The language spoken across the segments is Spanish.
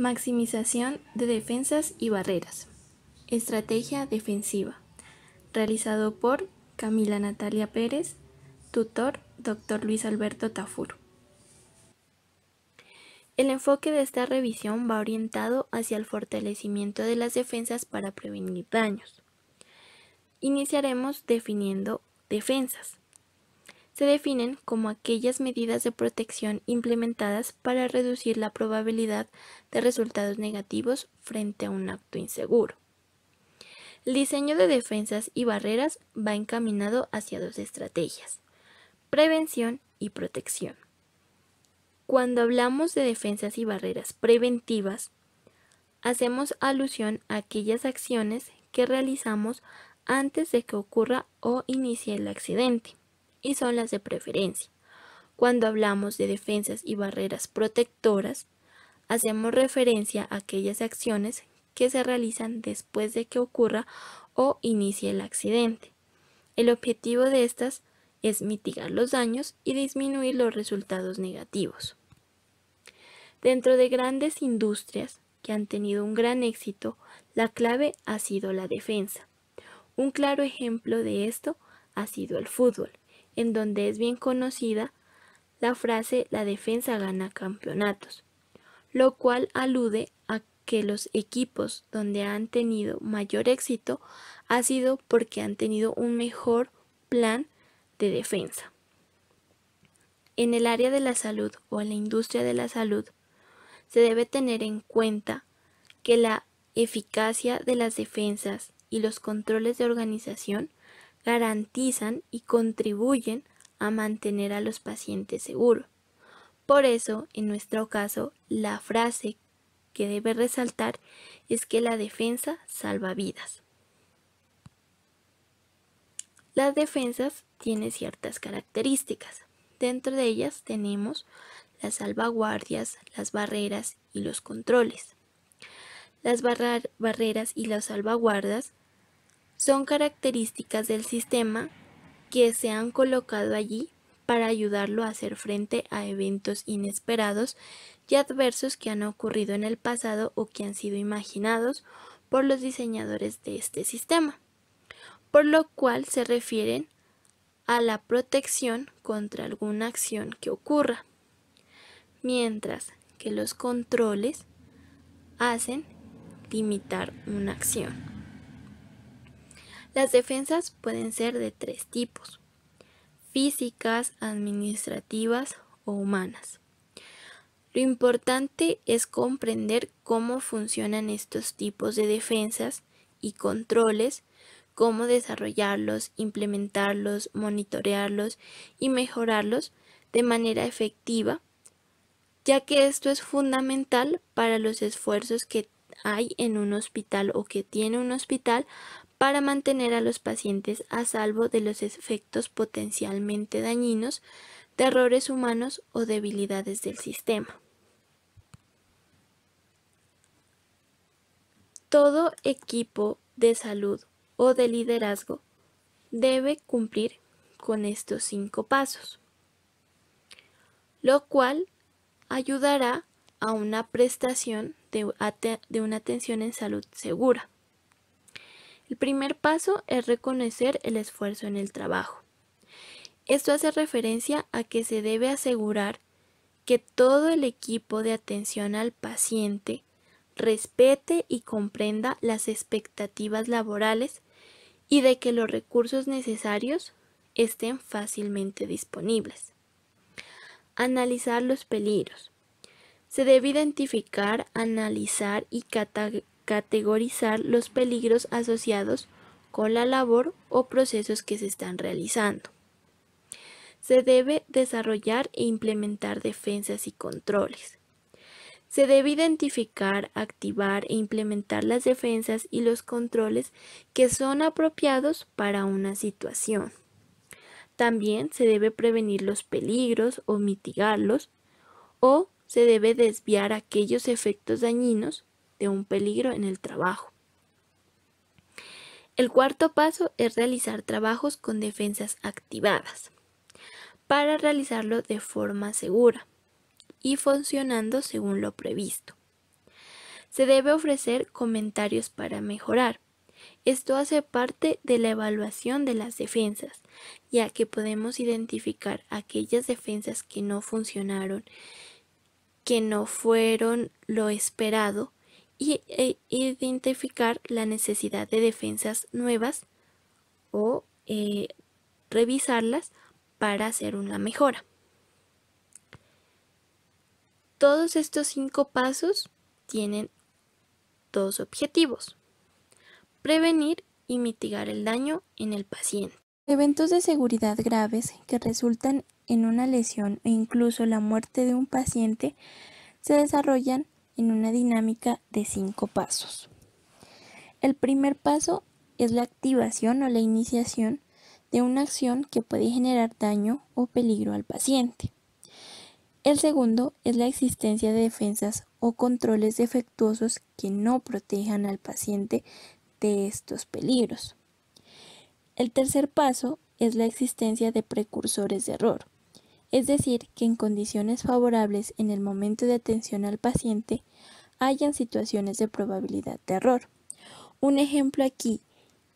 Maximización de defensas y barreras. Estrategia defensiva. Realizado por Camila Natalia Pérez, tutor Dr. Luis Alberto Tafur. El enfoque de esta revisión va orientado hacia el fortalecimiento de las defensas para prevenir daños. Iniciaremos definiendo defensas. Se definen como aquellas medidas de protección implementadas para reducir la probabilidad de resultados negativos frente a un acto inseguro. El diseño de defensas y barreras va encaminado hacia dos estrategias: prevención y protección. Cuando hablamos de defensas y barreras preventivas, hacemos alusión a aquellas acciones que realizamos antes de que ocurra o inicie el accidente, y son las de preferencia. Cuando hablamos de defensas y barreras protectoras, hacemos referencia a aquellas acciones que se realizan después de que ocurra o inicie el accidente. El objetivo de estas es mitigar los daños y disminuir los resultados negativos. Dentro de grandes industrias que han tenido un gran éxito, la clave ha sido la defensa. Un claro ejemplo de esto ha sido el fútbol, en donde es bien conocida la frase "la defensa gana campeonatos", lo cual alude a que los equipos donde han tenido mayor éxito ha sido porque han tenido un mejor plan de defensa. En el área de la salud o en la industria de la salud, se debe tener en cuenta que la eficacia de las defensas y los controles de organización garantizan y contribuyen a mantener a los pacientes seguros. Por eso, en nuestro caso, la frase que debe resaltar es que la defensa salva vidas. Las defensas tienen ciertas características. Dentro de ellas tenemos las salvaguardias, las barreras y los controles. Las barreras y las salvaguardas son características del sistema que se han colocado allí para ayudarlo a hacer frente a eventos inesperados y adversos que han ocurrido en el pasado o que han sido imaginados por los diseñadores de este sistema, por lo cual se refieren a la protección contra alguna acción que ocurra, mientras que los controles hacen limitar una acción. Las defensas pueden ser de tres tipos: físicas, administrativas o humanas. Lo importante es comprender cómo funcionan estos tipos de defensas y controles, cómo desarrollarlos, implementarlos, monitorearlos y mejorarlos de manera efectiva, ya que esto es fundamental para los esfuerzos que hay en un hospital o que tiene un hospital para mantener a los pacientes a salvo de los efectos potencialmente dañinos de errores humanos o debilidades del sistema. Todo equipo de salud o de liderazgo debe cumplir con estos 5 pasos, lo cual ayudará a una prestación de una atención en salud segura. El primer paso es reconocer el esfuerzo en el trabajo. Esto hace referencia a que se debe asegurar que todo el equipo de atención al paciente respete y comprenda las expectativas laborales y de que los recursos necesarios estén fácilmente disponibles. Analizar los peligros. Se debe identificar, analizar y categorizar los peligros asociados con la labor o procesos que se están realizando. Se debe desarrollar e implementar defensas y controles. Se debe identificar, activar e implementar las defensas y los controles que son apropiados para una situación. También se debe prevenir los peligros o mitigarlos, o se debe desviar aquellos efectos dañinos de un peligro en el trabajo. El cuarto paso es realizar trabajos con defensas activadas, para realizarlo de forma segura y funcionando según lo previsto. Se debe ofrecer comentarios para mejorar. Esto hace parte de la evaluación de las defensas, ya que podemos identificar aquellas defensas que no funcionaron, que no fueron lo esperado, e identificar la necesidad de defensas nuevas o revisarlas para hacer una mejora. Todos estos 5 pasos tienen 2 objetivos: prevenir y mitigar el daño en el paciente. Eventos de seguridad graves que resultan en una lesión e incluso la muerte de un paciente se desarrollan en una dinámica de 5 pasos. El primer paso es la activación o la iniciación de una acción que puede generar daño o peligro al paciente. El segundo es la existencia de defensas o controles defectuosos que no protejan al paciente de estos peligros. El tercer paso es la existencia de precursores de error, es decir, que en condiciones favorables en el momento de atención al paciente hayan situaciones de probabilidad de error. Un ejemplo aquí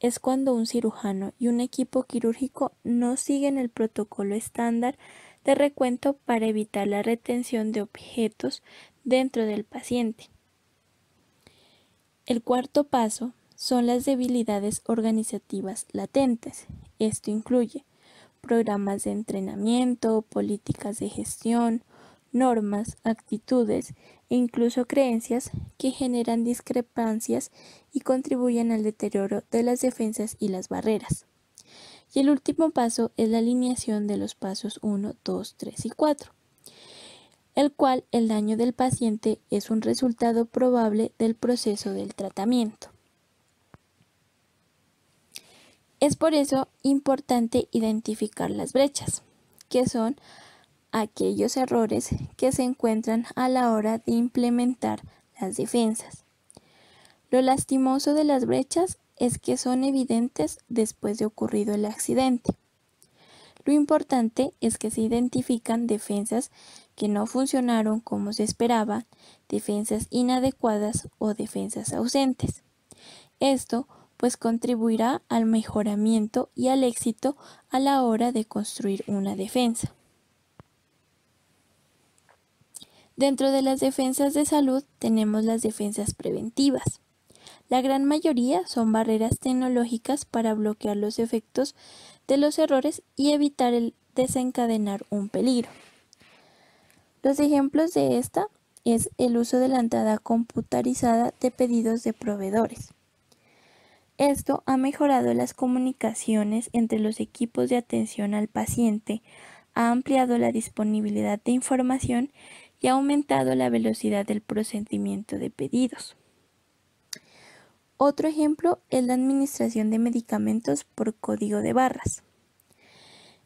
es cuando un cirujano y un equipo quirúrgico no siguen el protocolo estándar de recuento para evitar la retención de objetos dentro del paciente. El cuarto paso son las debilidades organizativas latentes. Esto incluye programas de entrenamiento, políticas de gestión, normas, actitudes e incluso creencias que generan discrepancias y contribuyen al deterioro de las defensas y las barreras. Y el último paso es la alineación de los pasos 1, 2, 3 y 4, el cual el daño del paciente es un resultado probable del proceso del tratamiento. Es por eso importante identificar las brechas, que son aquellos errores que se encuentran a la hora de implementar las defensas. Lo lastimoso de las brechas es que son evidentes después de ocurrido el accidente. Lo importante es que se identifican defensas que no funcionaron como se esperaba, defensas inadecuadas o defensas ausentes. Esto pues contribuirá al mejoramiento y al éxito a la hora de construir una defensa. Dentro de las defensas de salud tenemos las defensas preventivas. La gran mayoría son barreras tecnológicas para bloquear los efectos de los errores y evitar el desencadenar un peligro. Los ejemplos de esta es el uso de la entrada computarizada de pedidos de proveedores. Esto ha mejorado las comunicaciones entre los equipos de atención al paciente, ha ampliado la disponibilidad de información y ha aumentado la velocidad del procedimiento de pedidos. Otro ejemplo es la administración de medicamentos por código de barras.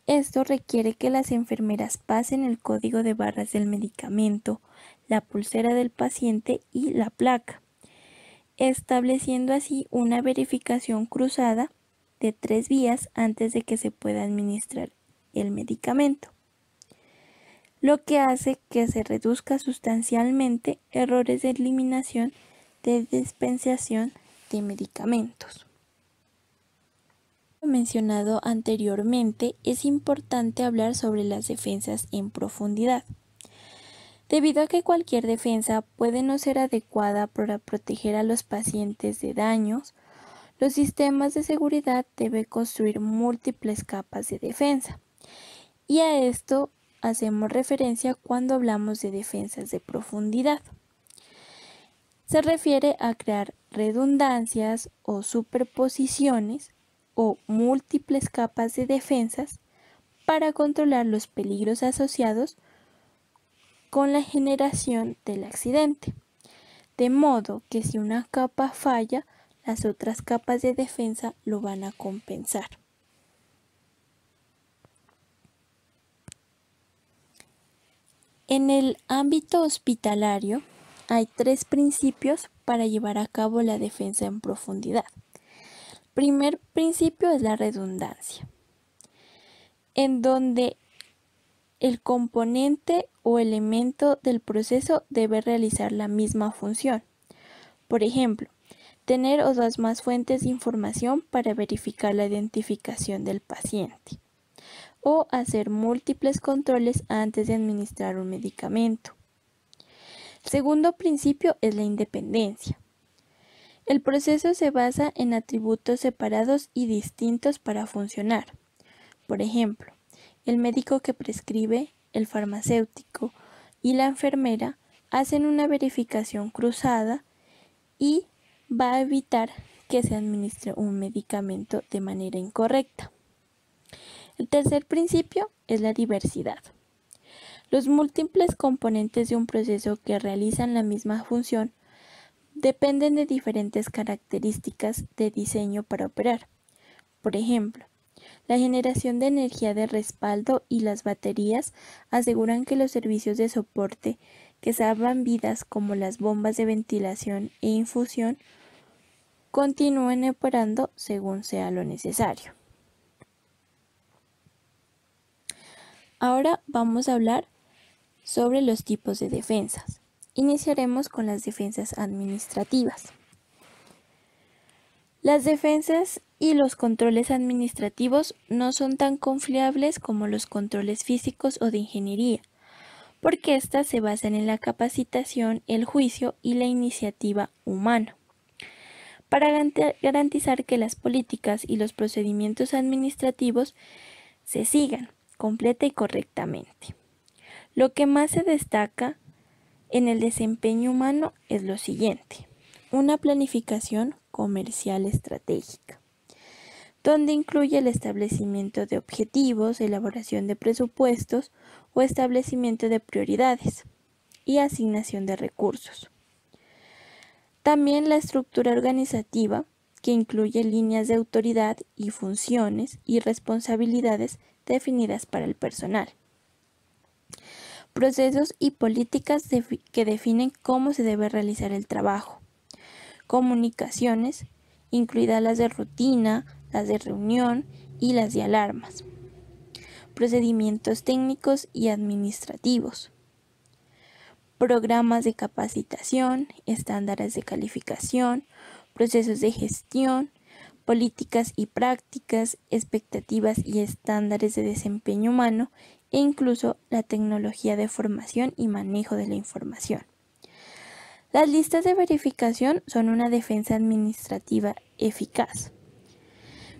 Esto requiere que las enfermeras pasen el código de barras del medicamento, la pulsera del paciente y la placa, estableciendo así una verificación cruzada de 3 vías antes de que se pueda administrar el medicamento, lo que hace que se reduzca sustancialmente errores de eliminación de dispensación de medicamentos. Como mencionado anteriormente, es importante hablar sobre las defensas en profundidad, debido a que cualquier defensa puede no ser adecuada para proteger a los pacientes de daños. Los sistemas de seguridad deben construir múltiples capas de defensa, y a esto hacemos referencia cuando hablamos de defensas de profundidad. Se refiere a crear redundancias o superposiciones o múltiples capas de defensas para controlar los peligros asociados con la generación del accidente, de modo que si una capa falla, las otras capas de defensa lo van a compensar. En el ámbito hospitalario, hay 3 principios para llevar a cabo la defensa en profundidad. El primer principio es la redundancia, en donde el componente o elemento del proceso debe realizar la misma función. Por ejemplo, tener o dos más fuentes de información para verificar la identificación del paciente, o hacer múltiples controles antes de administrar un medicamento. El segundo principio es la independencia. El proceso se basa en atributos separados y distintos para funcionar. Por ejemplo, el médico que prescribe, el farmacéutico y la enfermera hacen una verificación cruzada y va a evitar que se administre un medicamento de manera incorrecta. El tercer principio es la diversidad. Los múltiples componentes de un proceso que realizan la misma función dependen de diferentes características de diseño para operar. Por ejemplo, la generación de energía de respaldo y las baterías aseguran que los servicios de soporte que salvan vidas como las bombas de ventilación e infusión continúen operando según sea lo necesario. Ahora vamos a hablar sobre los tipos de defensas. Iniciaremos con las defensas administrativas. Las defensas y los controles administrativos no son tan confiables como los controles físicos o de ingeniería, porque éstas se basan en la capacitación, el juicio y la iniciativa humana. Para garantizar que las políticas y los procedimientos administrativos se sigan completa y correctamente. Lo que más se destaca en el desempeño humano es lo siguiente: una planificación comercial estratégica, donde incluye el establecimiento de objetivos, elaboración de presupuestos o establecimiento de prioridades y asignación de recursos. También la estructura organizativa, que incluye líneas de autoridad y funciones y responsabilidades definidas para el personal. Procesos y políticas que definen cómo se debe realizar el trabajo. Comunicaciones, incluidas las de rutina, las de reunión y las de alarmas. Procedimientos técnicos y administrativos. Programas de capacitación, estándares de calificación, procesos de gestión, políticas y prácticas, expectativas y estándares de desempeño humano e incluso la tecnología de formación y manejo de la información. Las listas de verificación son una defensa administrativa eficaz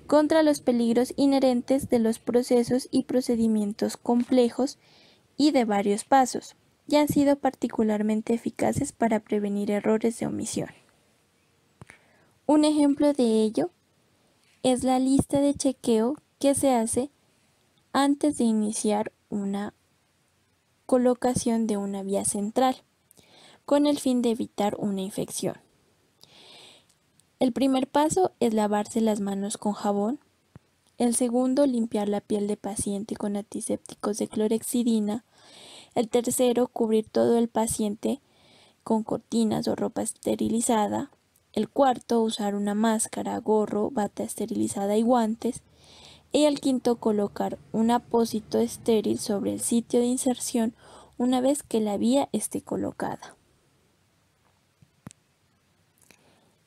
contra los peligros inherentes de los procesos y procedimientos complejos y de varios pasos, y han sido particularmente eficaces para prevenir errores de omisión. Un ejemplo de ello es la lista de chequeo que se hace antes de iniciar una colocación de una vía central, con el fin de evitar una infección. El primer paso es lavarse las manos con jabón. El segundo, limpiar la piel del paciente con antisépticos de clorhexidina. El tercero, cubrir todo el paciente con cortinas o ropa esterilizada. El cuarto, usar una máscara, gorro, bata esterilizada y guantes. Y el quinto, colocar un apósito estéril sobre el sitio de inserción una vez que la vía esté colocada.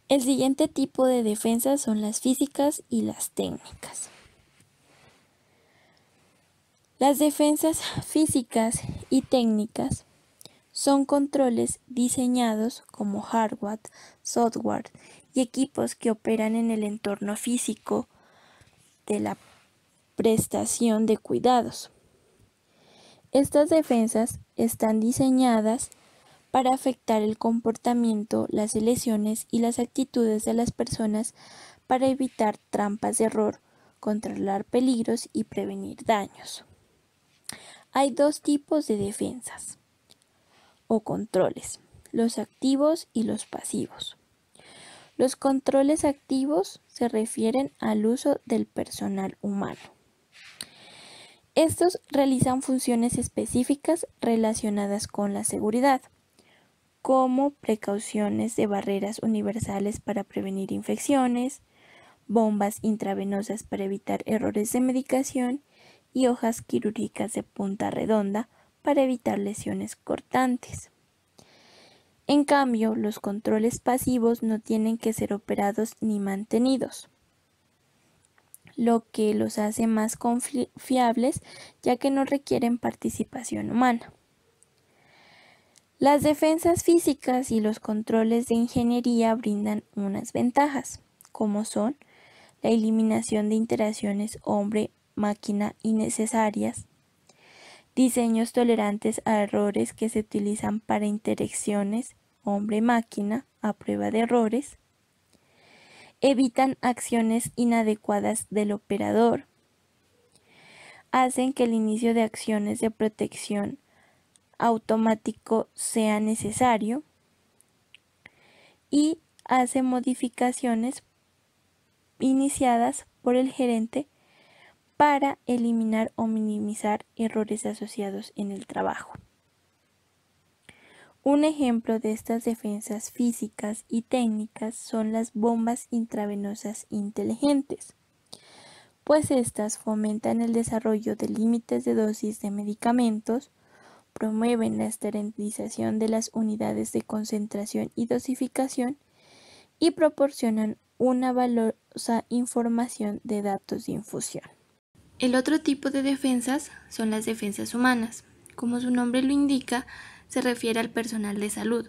El siguiente tipo de defensas son las físicas y las técnicas. Las defensas físicas y técnicas son controles diseñados como hardware, software y equipos que operan en el entorno físico de la prestación de cuidados. Estas defensas están diseñadas para afectar el comportamiento, las elecciones y las actitudes de las personas para evitar trampas de error, controlar peligros y prevenir daños. Hay dos tipos de defensas o controles: los activos y los pasivos. Los controles activos se refieren al uso del personal humano. Estos realizan funciones específicas relacionadas con la seguridad, como precauciones de barreras universales para prevenir infecciones, bombas intravenosas para evitar errores de medicación y hojas quirúrgicas de punta redonda para evitar lesiones cortantes. En cambio, los controles pasivos no tienen que ser operados ni mantenidos, lo que los hace más confiables ya que no requieren participación humana. Las defensas físicas y los controles de ingeniería brindan unas ventajas, como son la eliminación de interacciones hombre-máquina innecesarias, diseños tolerantes a errores que se utilizan para interacciones hombre-máquina a prueba de errores, evitan acciones inadecuadas del operador, hacen que el inicio de acciones de protección automático sea necesario y hace modificaciones iniciadas por el gerente para eliminar o minimizar errores asociados en el trabajo. Un ejemplo de estas defensas físicas y técnicas son las bombas intravenosas inteligentes, pues estas fomentan el desarrollo de límites de dosis de medicamentos, promueven la esterilización de las unidades de concentración y dosificación y proporcionan una valiosa información de datos de infusión. El otro tipo de defensas son las defensas humanas. Como su nombre lo indica, se refiere al personal de salud.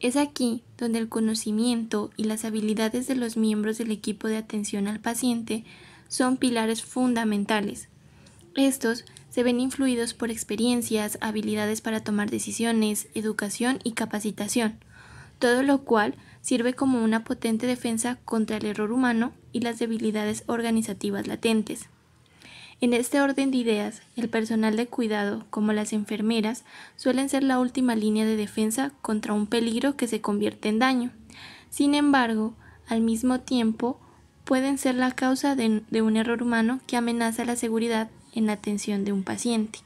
Es aquí donde el conocimiento y las habilidades de los miembros del equipo de atención al paciente son pilares fundamentales. Estos se ven influidos por experiencias, habilidades para tomar decisiones, educación y capacitación, todo lo cual sirve como una potente defensa contra el error humano y las debilidades organizativas latentes. En este orden de ideas, el personal de cuidado, como las enfermeras, suelen ser la última línea de defensa contra un peligro que se convierte en daño. Sin embargo, al mismo tiempo, pueden ser la causa de un error humano que amenaza la seguridad en la atención de un paciente.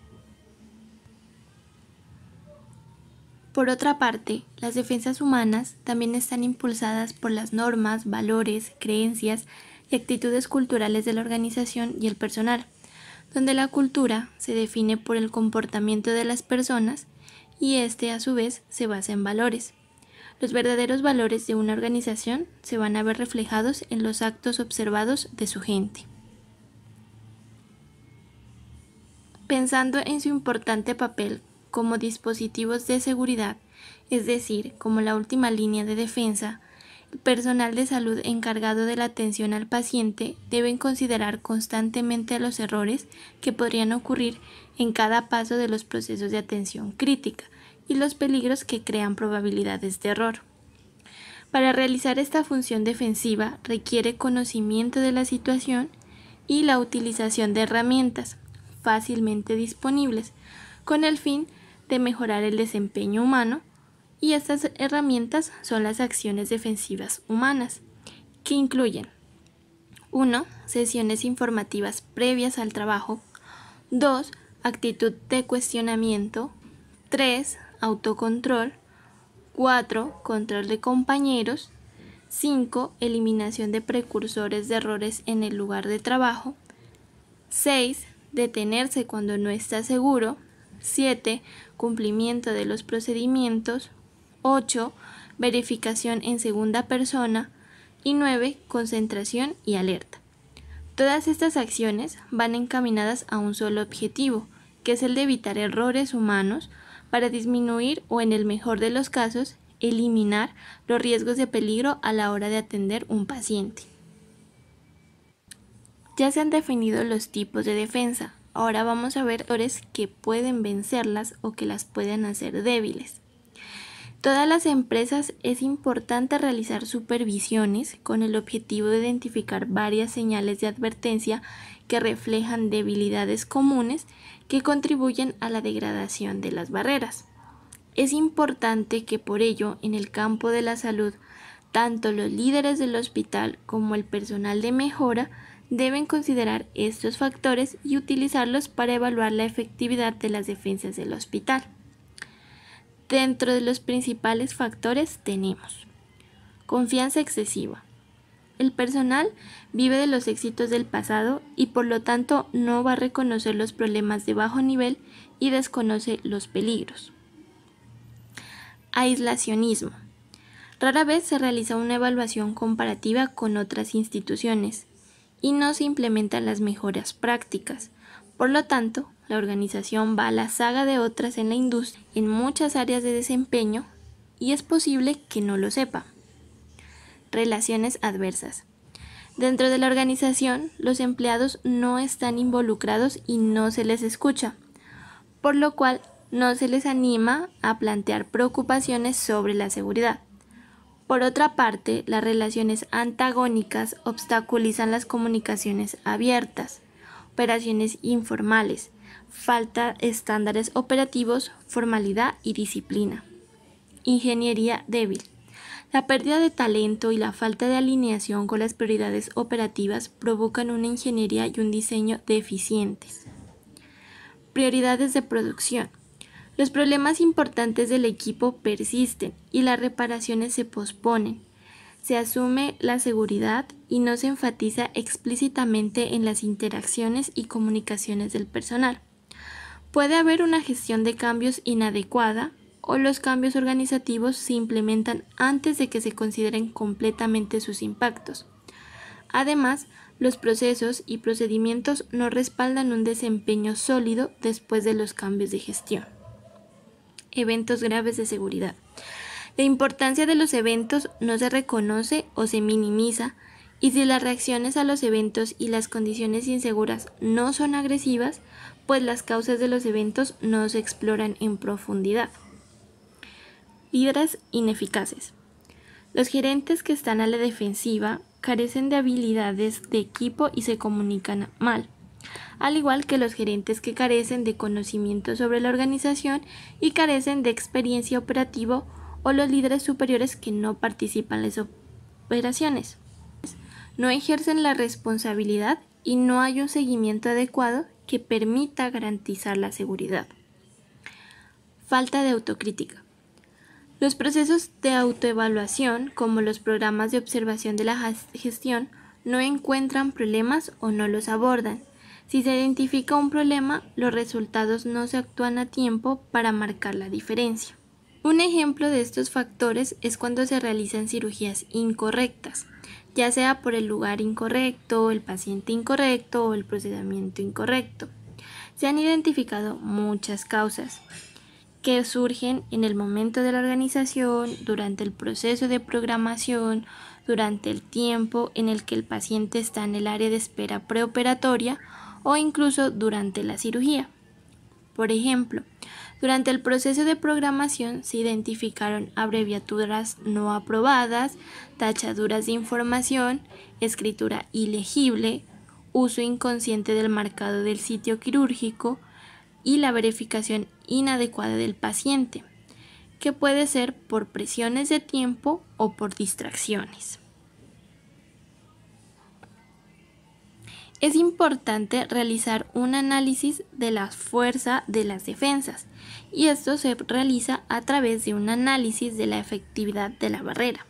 Por otra parte, las defensas humanas también están impulsadas por las normas, valores, creencias y actitudes culturales de la organización y el personal, donde la cultura se define por el comportamiento de las personas y este a su vez se basa en valores. Los verdaderos valores de una organización se van a ver reflejados en los actos observados de su gente. Pensando en su importante papel como dispositivos de seguridad, es decir, como la última línea de defensa, el personal de salud encargado de la atención al paciente deben considerar constantemente los errores que podrían ocurrir en cada paso de los procesos de atención crítica y los peligros que crean probabilidades de error. Para realizar esta función defensiva requiere conocimiento de la situación y la utilización de herramientas fácilmente disponibles, con el fin de mejorar el desempeño humano, y estas herramientas son las acciones defensivas humanas, que incluyen 1. Sesiones informativas previas al trabajo, 2. Actitud de cuestionamiento, 3. Autocontrol, 4. Control de compañeros, 5. Eliminación de precursores de errores en el lugar de trabajo, 6. Detenerse cuando no está seguro, 7. Cumplimiento de los procedimientos, 8. Verificación en segunda persona y 9. Concentración y alerta. Todas estas acciones van encaminadas a un solo objetivo, que es el de evitar errores humanos para disminuir o, en el mejor de los casos, eliminar los riesgos de peligro a la hora de atender un paciente. Ya se han definido los tipos de defensa, ahora vamos a ver factores que pueden vencerlas o que las pueden hacer débiles. Todas las empresas es importante realizar supervisiones con el objetivo de identificar varias señales de advertencia que reflejan debilidades comunes que contribuyen a la degradación de las barreras. Es importante que por ello, en el campo de la salud, tanto los líderes del hospital como el personal de mejora deben considerar estos factores y utilizarlos para evaluar la efectividad de las defensas del hospital. Dentro de los principales factores tenemos confianza excesiva. El personal vive de los éxitos del pasado y por lo tanto no va a reconocer los problemas de bajo nivel y desconoce los peligros. Aislacionismo. Rara vez se realiza una evaluación comparativa con otras instituciones y no se implementan las mejores prácticas. Por lo tanto, la organización va a la saga de otras en la industria en muchas áreas de desempeño y es posible que no lo sepa. Relaciones adversas. Dentro de la organización, los empleados no están involucrados y no se les escucha, por lo cual no se les anima a plantear preocupaciones sobre la seguridad. Por otra parte, las relaciones antagónicas obstaculizan las comunicaciones abiertas, operaciones informales, falta de estándares operativos, formalidad y disciplina. Ingeniería débil. La pérdida de talento y la falta de alineación con las prioridades operativas provocan una ingeniería y un diseño deficientes. Prioridades de producción. Los problemas importantes del equipo persisten y las reparaciones se posponen. Se asume la seguridad y no se enfatiza explícitamente en las interacciones y comunicaciones del personal. Puede haber una gestión de cambios inadecuada o los cambios organizativos se implementan antes de que se consideren completamente sus impactos. Además, los procesos y procedimientos no respaldan un desempeño sólido después de los cambios de gestión. Eventos graves de seguridad. La importancia de los eventos no se reconoce o se minimiza, y si las reacciones a los eventos y las condiciones inseguras no son agresivas, pues las causas de los eventos no se exploran en profundidad. Líderes ineficaces. Los gerentes que están a la defensiva carecen de habilidades de equipo y se comunican mal, al igual que los gerentes que carecen de conocimiento sobre la organización y carecen de experiencia operativa, o los líderes superiores que no participan en las operaciones. No ejercen la responsabilidad y no hay un seguimiento adecuado que permita garantizar la seguridad. Falta de autocrítica. Los procesos de autoevaluación, como los programas de observación de la gestión, no encuentran problemas o no los abordan. Si se identifica un problema, los resultados no se actúan a tiempo para marcar la diferencia. Un ejemplo de estos factores es cuando se realizan cirugías incorrectas, ya sea por el lugar incorrecto, el paciente incorrecto o el procedimiento incorrecto. Se han identificado muchas causas que surgen en el momento de la organización, durante el proceso de programación, durante el tiempo en el que el paciente está en el área de espera preoperatoria o incluso durante la cirugía. Por ejemplo, durante el proceso de programación se identificaron abreviaturas no aprobadas, tachaduras de información, escritura ilegible, uso inconsciente del marcado del sitio quirúrgico y la verificación inadecuada del paciente, que puede ser por presiones de tiempo o por distracciones. Es importante realizar un análisis de la fuerza de las defensas, y esto se realiza a través de un análisis de la efectividad de la barrera.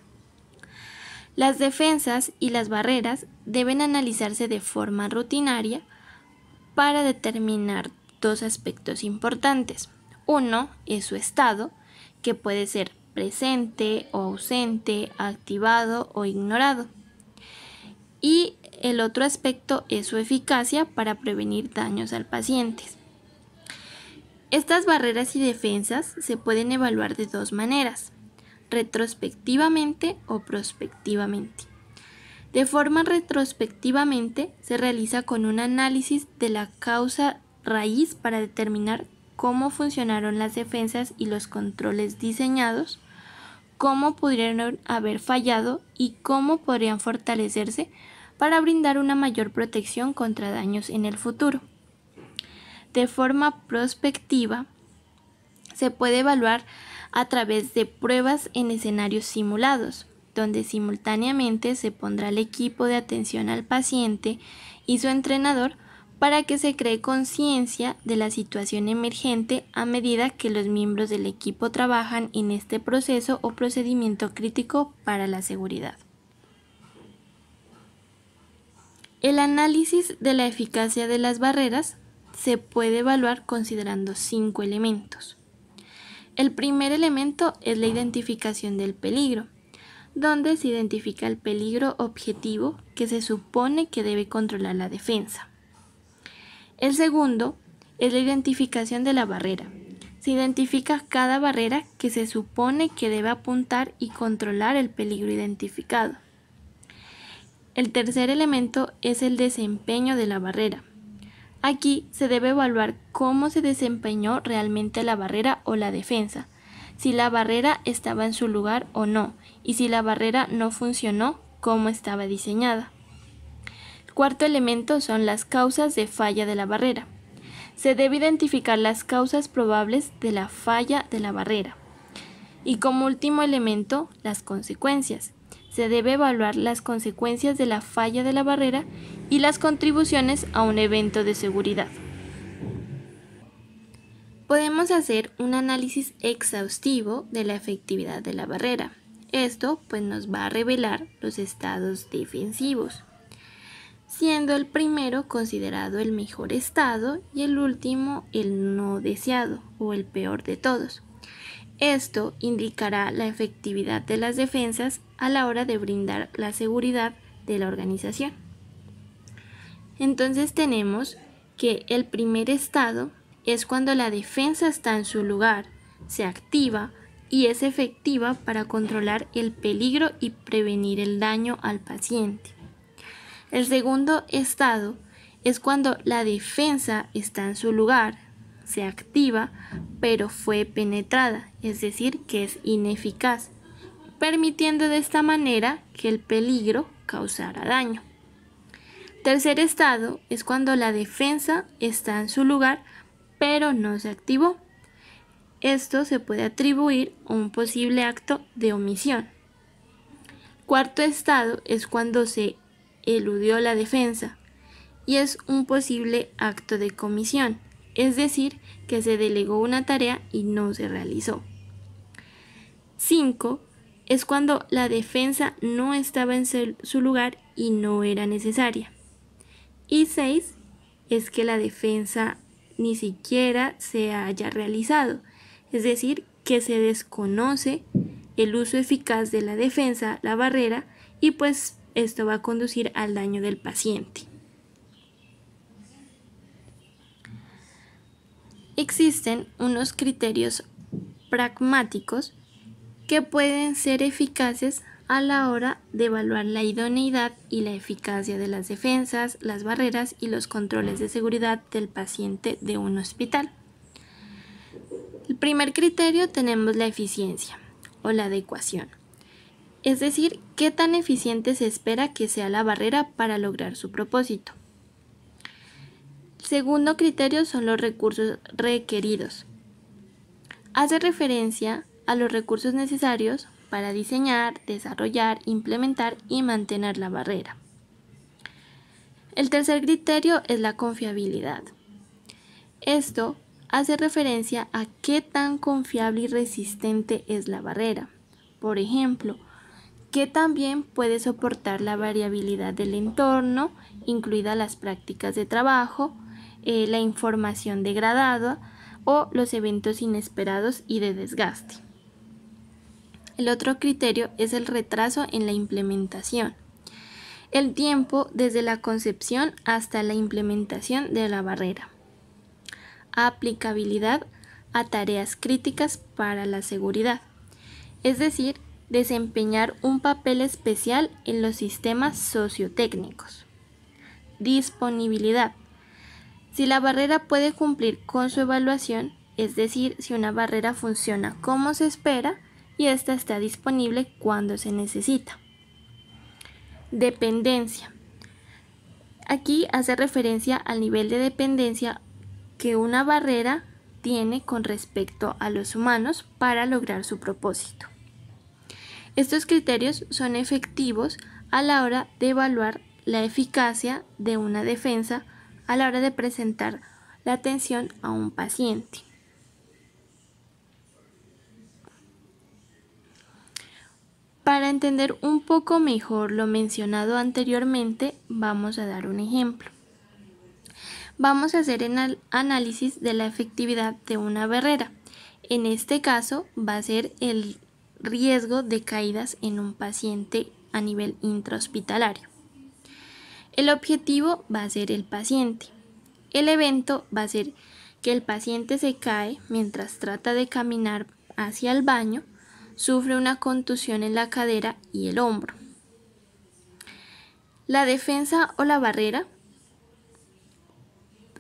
Las defensas y las barreras deben analizarse de forma rutinaria para determinar dos aspectos importantes. Uno es su estado, que puede ser presente o ausente, activado o ignorado. Y el otro aspecto es su eficacia para prevenir daños al paciente. Estas barreras y defensas se pueden evaluar de dos maneras: retrospectivamente o prospectivamente. De forma retrospectivamente se realiza con un análisis de la causa raíz para determinar cómo funcionaron las defensas y los controles diseñados, cómo pudieron haber fallado y cómo podrían fortalecerse para brindar una mayor protección contra daños en el futuro. De forma prospectiva, se puede evaluar a través de pruebas en escenarios simulados, donde simultáneamente se pondrá el equipo de atención al paciente y su entrenador para que se cree conciencia de la situación emergente a medida que los miembros del equipo trabajan en este proceso o procedimiento crítico para la seguridad. El análisis de la eficacia de las barreras se puede evaluar considerando 5 elementos. El primer elemento es la identificación del peligro, donde se identifica el peligro objetivo que se supone que debe controlar la defensa. El segundo es la identificación de la barrera. Se identifica cada barrera que se supone que debe apuntar y controlar el peligro identificado. El tercer elemento es el desempeño de la barrera. Aquí se debe evaluar cómo se desempeñó realmente la barrera o la defensa, si la barrera estaba en su lugar o no, y si la barrera no funcionó, cómo estaba diseñada. El cuarto elemento son las causas de falla de la barrera. Se debe identificar las causas probables de la falla de la barrera. Y como último elemento, las consecuencias. Se debe evaluar las consecuencias de la falla de la barrera y las contribuciones a un evento de seguridad. Podemos hacer un análisis exhaustivo de la efectividad de la barrera. Esto pues nos va a revelar los estados defensivos, siendo el primero considerado el mejor estado y el último el no deseado o el peor de todos. Esto indicará la efectividad de las defensas a la hora de brindar la seguridad de la organización. Entonces tenemos que el primer estado es cuando la defensa está en su lugar, se activa y es efectiva para controlar el peligro y prevenir el daño al paciente. El segundo estado es cuando la defensa está en su lugar, se activa, pero fue penetrada, es decir, que es ineficaz, permitiendo de esta manera que el peligro causara daño. Tercer estado es cuando la defensa está en su lugar, pero no se activó. Esto se puede atribuir a un posible acto de omisión. Cuarto estado es cuando se eludió la defensa y es un posible acto de comisión, es decir, que se delegó una tarea y no se realizó. 5 es cuando la defensa no estaba en su lugar y no era necesaria. Y 6 es que la defensa ni siquiera se haya realizado, es decir, que se desconoce el uso eficaz de la defensa, la barrera, y pues esto va a conducir al daño del paciente. Existen unos criterios pragmáticos que pueden ser eficaces a la hora de evaluar la idoneidad y la eficacia de las defensas, las barreras y los controles de seguridad del paciente de un hospital. El primer criterio tenemos la eficiencia o la adecuación, es decir, qué tan eficiente se espera que sea la barrera para lograr su propósito. El segundo criterio son los recursos requeridos. Hace referencia a los recursos necesarios para diseñar, desarrollar, implementar y mantener la barrera. El tercer criterio es la confiabilidad. Esto hace referencia a qué tan confiable y resistente es la barrera. Por ejemplo, qué tan bien puede soportar la variabilidad del entorno, incluidas las prácticas de trabajo, la información degradada o los eventos inesperados y de desgaste. El otro criterio es el retraso en la implementación. El tiempo desde la concepción hasta la implementación de la barrera. Aplicabilidad a tareas críticas para la seguridad, es decir, desempeñar un papel especial en los sistemas sociotécnicos. Disponibilidad. Si la barrera puede cumplir con su evaluación, es decir, si una barrera funciona como se espera y ésta está disponible cuando se necesita. Dependencia. Aquí hace referencia al nivel de dependencia que una barrera tiene con respecto a los humanos para lograr su propósito. Estos criterios son efectivos a la hora de evaluar la eficacia de una defensa a la hora de presentar la atención a un paciente. Para entender un poco mejor lo mencionado anteriormente, vamos a dar un ejemplo. Vamos a hacer el análisis de la efectividad de una barrera. En este caso va a ser el riesgo de caídas en un paciente a nivel intrahospitalario. El objetivo va a ser el paciente. El evento va a ser que el paciente se cae mientras trata de caminar hacia el baño, sufre una contusión en la cadera y el hombro. La defensa o la barrera.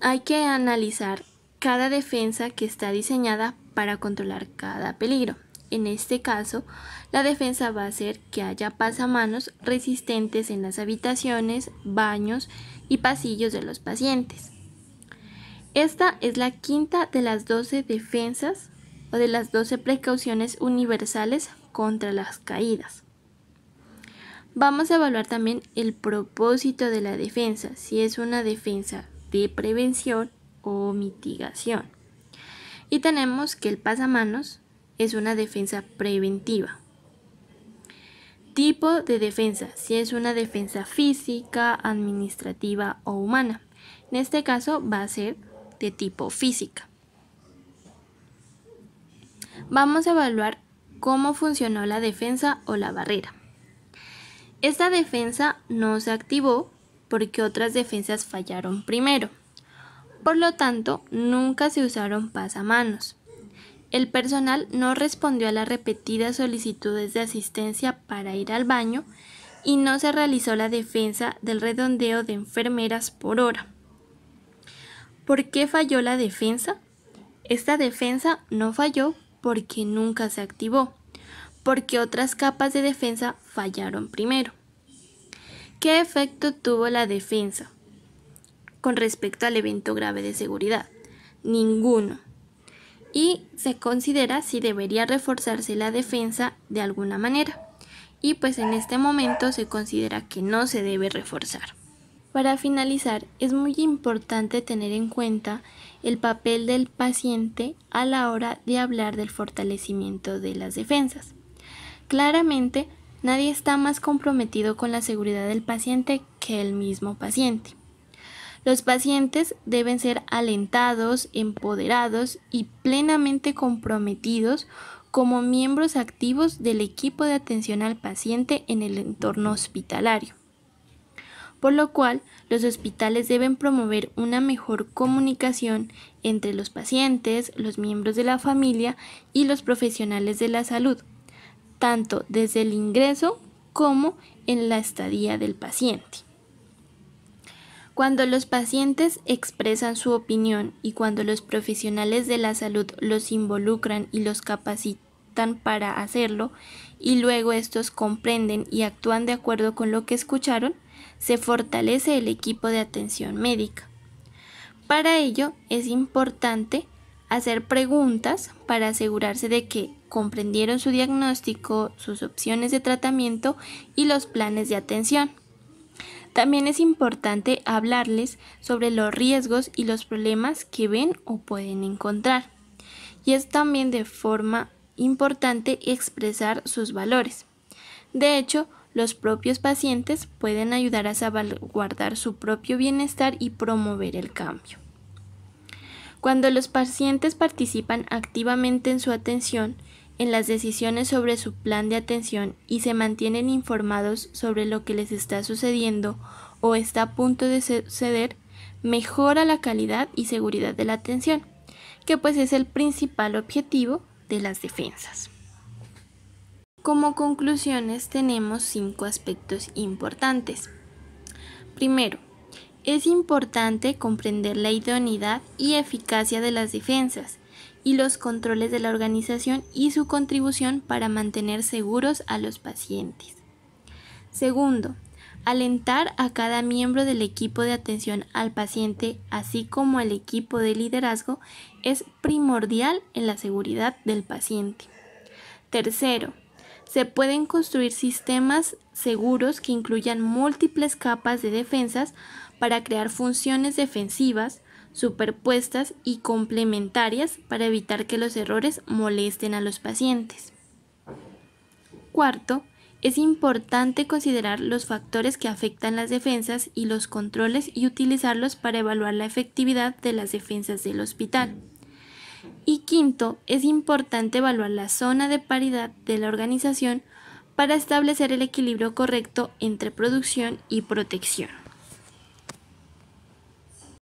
Hay que analizar cada defensa que está diseñada para controlar cada peligro. En este caso, la defensa va a ser que haya pasamanos resistentes en las habitaciones, baños y pasillos de los pacientes. Esta es la quinta de las 12 defensas o de las 12 precauciones universales contra las caídas. Vamos a evaluar también el propósito de la defensa, si es una defensa de prevención o mitigación. Y tenemos que el pasamanos es una defensa preventiva. Tipo de defensa, si es una defensa física, administrativa o humana. En este caso va a ser de tipo física. Vamos a evaluar cómo funcionó la defensa o la barrera. Esta defensa no se activó porque otras defensas fallaron primero. Por lo tanto, nunca se usaron pasamanos. El personal no respondió a las repetidas solicitudes de asistencia para ir al baño y no se realizó la defensa del redondeo de enfermeras por hora. ¿Por qué falló la defensa? Esta defensa no falló porque nunca se activó, porque otras capas de defensa fallaron primero. ¿Qué efecto tuvo la defensa con respecto al evento grave de seguridad? Ninguno. Y se considera si debería reforzarse la defensa de alguna manera. Y pues en este momento se considera que no se debe reforzar. Para finalizar, es muy importante tener en cuenta el papel del paciente a la hora de hablar del fortalecimiento de las defensas. Claramente, nadie está más comprometido con la seguridad del paciente que el mismo paciente. Los pacientes deben ser alentados, empoderados y plenamente comprometidos como miembros activos del equipo de atención al paciente en el entorno hospitalario. Por lo cual, los hospitales deben promover una mejor comunicación entre los pacientes, los miembros de la familia y los profesionales de la salud, tanto desde el ingreso como en la estadía del paciente. Cuando los pacientes expresan su opinión y cuando los profesionales de la salud los involucran y los capacitan para hacerlo, y luego estos comprenden y actúan de acuerdo con lo que escucharon, se fortalece el equipo de atención médica. Para ello es importante hacer preguntas para asegurarse de que comprendieron su diagnóstico, sus opciones de tratamiento y los planes de atención. También es importante hablarles sobre los riesgos y los problemas que ven o pueden encontrar. Y es también de forma importante expresar sus valores. De hecho, los propios pacientes pueden ayudar a salvaguardar su propio bienestar y promover el cambio. Cuando los pacientes participan activamente en su atención, en las decisiones sobre su plan de atención y se mantienen informados sobre lo que les está sucediendo o está a punto de suceder, mejora la calidad y seguridad de la atención, que pues es el principal objetivo de las defensas. Como conclusiones tenemos 5 aspectos importantes. Primero, es importante comprender la idoneidad y eficacia de las defensas y los controles de la organización y su contribución para mantener seguros a los pacientes. Segundo, alentar a cada miembro del equipo de atención al paciente, así como el equipo de liderazgo, es primordial en la seguridad del paciente. Tercero, se pueden construir sistemas seguros que incluyan múltiples capas de defensas para crear funciones defensivas, superpuestas y complementarias para evitar que los errores molesten a los pacientes. Cuarto, es importante considerar los factores que afectan las defensas y los controles y utilizarlos para evaluar la efectividad de las defensas del hospital. Y quinto, es importante evaluar la zona de paridad de la organización para establecer el equilibrio correcto entre producción y protección.